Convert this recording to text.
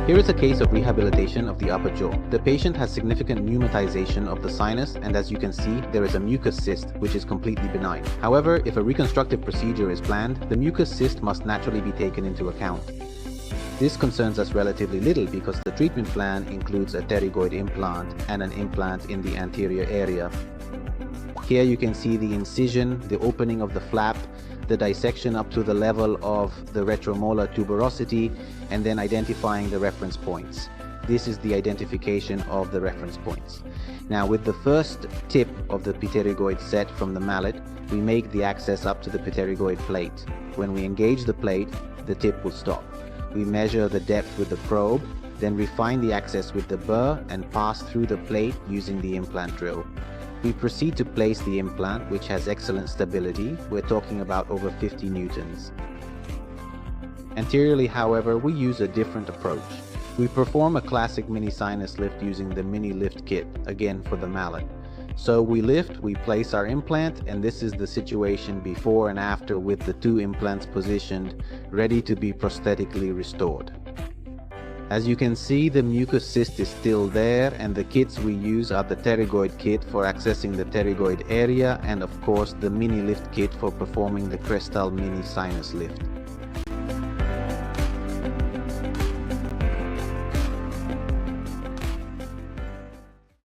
Here is a case of rehabilitation of the upper jaw. The patient has significant pneumatization of the sinus, and as you can see, there is a mucus cyst which is completely benign. However, if a reconstructive procedure is planned, the mucus cyst must naturally be taken into account. This concerns us relatively little because the treatment plan includes a pterygoid implant and an implant in the anterior area. Here you can see the incision, the opening of the flap, the dissection up to the level of the retromolar tuberosity, and then identifying the reference points. This is the identification of the reference points. Now, with the first tip of the pterygoid set from the mallet, we make the access up to the pterygoid plate. When we engage the plate, the tip will stop. We measure the depth with the probe, then refine the access with the burr and pass through the plate using the implant drill. We proceed to place the implant, which has excellent stability. We're talking about over 50 newtons. Anteriorly, however, we use a different approach. We perform a classic mini sinus lift using the mini lift kit, again for the mallet. So we lift, we place our implant, and this is the situation before and after with the two implants positioned, ready to be prosthetically restored. As you can see, the mucus cyst is still there, and the kits we use are the pterygoid kit for accessing the pterygoid area and of course the mini lift kit for performing the crestal mini sinus lift.